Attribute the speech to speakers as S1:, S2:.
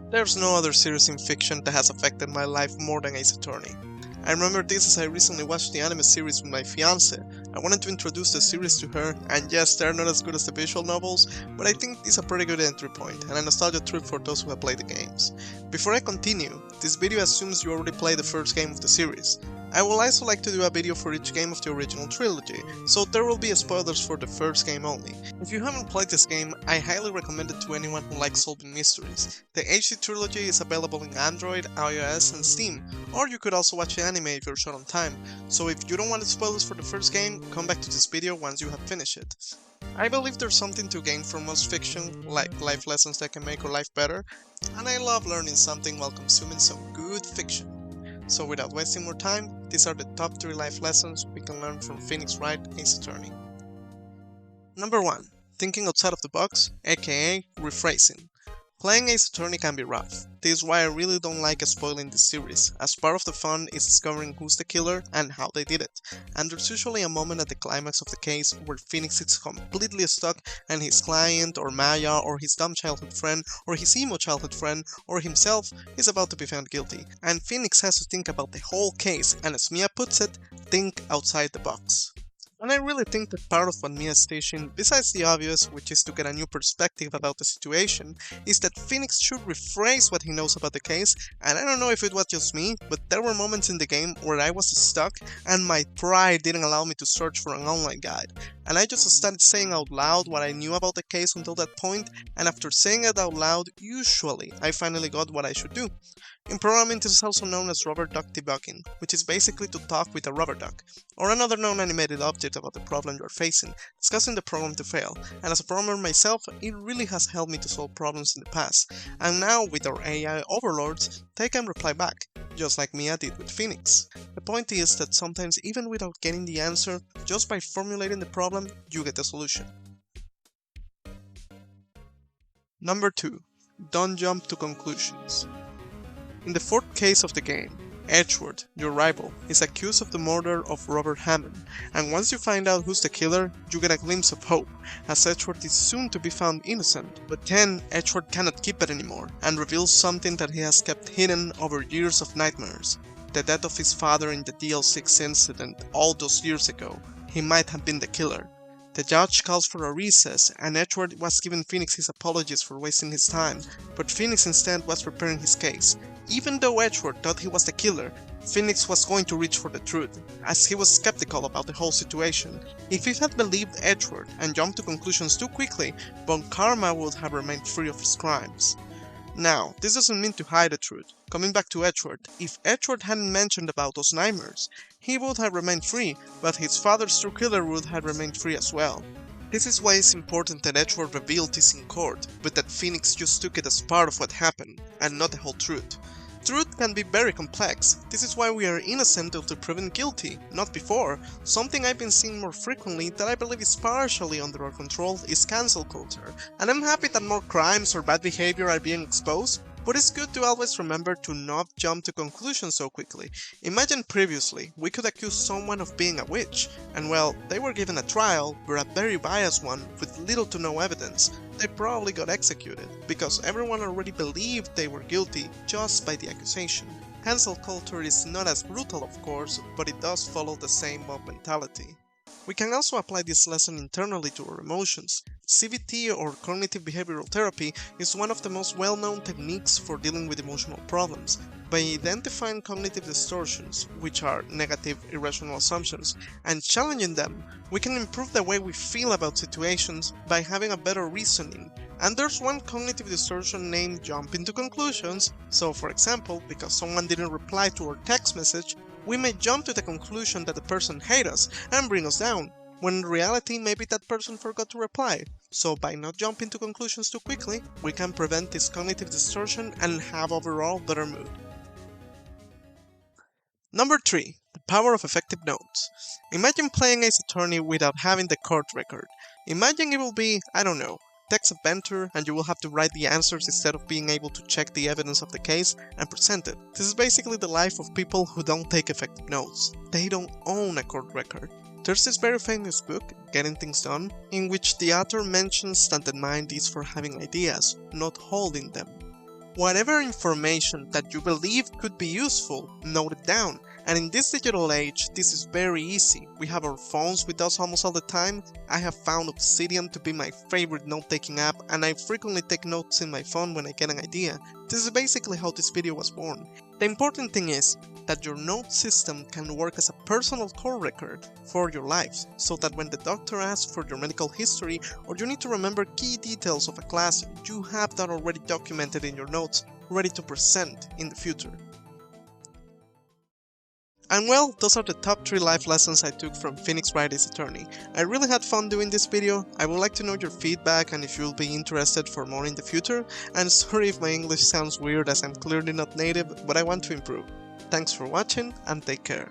S1: There's no other series in fiction that has affected my life more than Ace Attorney. I remember this as I recently watched the anime series with my fiance. I wanted to introduce the series to her, and yes, they're not as good as the visual novels, but I think it's a pretty good entry point and a nostalgia trip for those who have played the games. Before I continue, this video assumes you already played the first game of the series. I will also like to do a video for each game of the original trilogy, so there will be spoilers for the first game only. If you haven't played this game, I highly recommend it to anyone who likes solving mysteries. The HD trilogy is available in Android, iOS, and Steam, or you could also watch the anime if you're short on time, so if you don't want spoilers for the first game, come back to this video once you have finished it. I believe there's something to gain from most fiction, like life lessons that can make your life better, and I love learning something while consuming some good fiction. So without wasting more time, these are the top 3 life lessons we can learn from Wright, Ace Attorney. Number 1. Thinking outside of the box, aka rephrasing. Playing Ace Attorney can be rough. This is why I really don't like spoiling this series, as part of the fun is discovering who's the killer and how they did it. And there's usually a moment at the climax of the case where Phoenix is completely stuck and his client, or Maya, or his dumb childhood friend, or his emo childhood friend, or himself is about to be found guilty. And Phoenix has to think about the whole case, and as Mia puts it, think outside the box. And I really think that part of what Mia's station, besides the obvious, which is to get a new perspective about the situation, is that Phoenix should rephrase what he knows about the case, and I don't know if it was just me, but there were moments in the game where I was stuck and my pride didn't allow me to search for an online guide. And I just started saying out loud what I knew about the case until that point, and after saying it out loud, usually I finally got what I should do. In programming, this is also known as rubber duck debugging, which is basically to talk with a rubber duck, or another known animated object about the problem you're facing, discussing the problem to fail, and as a programmer myself, it really has helped me to solve problems in the past, and now with our AI overlords, they can reply back, just like Mia did with Phoenix. The point is that sometimes even without getting the answer, just by formulating the problem, you get the solution. Number 2. Don't jump to conclusions. In the 4th case of the game, Edgeworth, your rival, is accused of the murder of Robert Hammond, and once you find out who's the killer, you get a glimpse of hope, as Edgeworth is soon to be found innocent. But then, Edgeworth cannot keep it anymore, and reveals something that he has kept hidden over years of nightmares. The death of his father in the DL6 incident all those years ago. He might have been the killer. The judge calls for a recess, and Edgeworth was giving Phoenix his apologies for wasting his time, but Phoenix instead was preparing his case. Even though Edgeworth thought he was the killer, Phoenix was going to reach for the truth, as he was skeptical about the whole situation. If he had believed Edgeworth and jumped to conclusions too quickly, Von Karma would have remained free of his crimes. Now, this doesn't mean to hide the truth. Coming back to Edgeworth, if Edgeworth hadn't mentioned about those nightmares, he would have remained free, but his father's true killer would have remained free as well. This is why it's important that Edgeworth revealed this in court, but that Phoenix just took it as part of what happened, and not the whole truth. Truth can be very complex. This is why we are innocent until proven guilty, not before. Something I've been seeing more frequently that I believe is partially under our control is cancel culture, and I'm happy that more crimes or bad behavior are being exposed, but it's good to always remember to not jump to conclusions so quickly. Imagine previously, we could accuse someone of being a witch, and well, they were given a trial, but a very biased one, with little to no evidence. They probably got executed, because everyone already believed they were guilty just by the accusation. Cancel culture is not as brutal of course, but it does follow the same mob mentality. We can also apply this lesson internally to our emotions. CBT, or cognitive behavioral therapy, is one of the most well-known techniques for dealing with emotional problems. By identifying cognitive distortions, which are negative, irrational assumptions, and challenging them, we can improve the way we feel about situations by having a better reasoning. And there's one cognitive distortion named jumping to conclusions. So for example, because someone didn't reply to our text message, we may jump to the conclusion that the person hates us and bring us down, when in reality maybe that person forgot to reply. So by not jumping to conclusions too quickly, we can prevent this cognitive distortion and have overall better mood. Number 3. The power of effective notes. Imagine playing Ace Attorney without having the court record. Imagine it will be, I don't know, text adventure, and you will have to write the answers instead of being able to check the evidence of the case and present it. This is basically the life of people who don't take effective notes. They don't own a court record. There's this very famous book, Getting Things Done, in which the author mentions that the mind is for having ideas, not holding them. Whatever information that you believe could be useful, note it down. And in this digital age, this is very easy. We have our phones with us almost all the time. I have found Obsidian to be my favorite note-taking app, and I frequently take notes in my phone when I get an idea. This is basically how this video was born. The important thing is that your note system can work as a personal call record for your life, so that when the doctor asks for your medical history or you need to remember key details of a class, you have that already documented in your notes, ready to present in the future. And well, those are the top 3 life lessons I took from Phoenix Wright Ace Attorney. I really had fun doing this video. I would like to know your feedback and if you'll be interested for more in the future. And sorry if my English sounds weird as I'm clearly not native, but I want to improve. Thanks for watching and take care.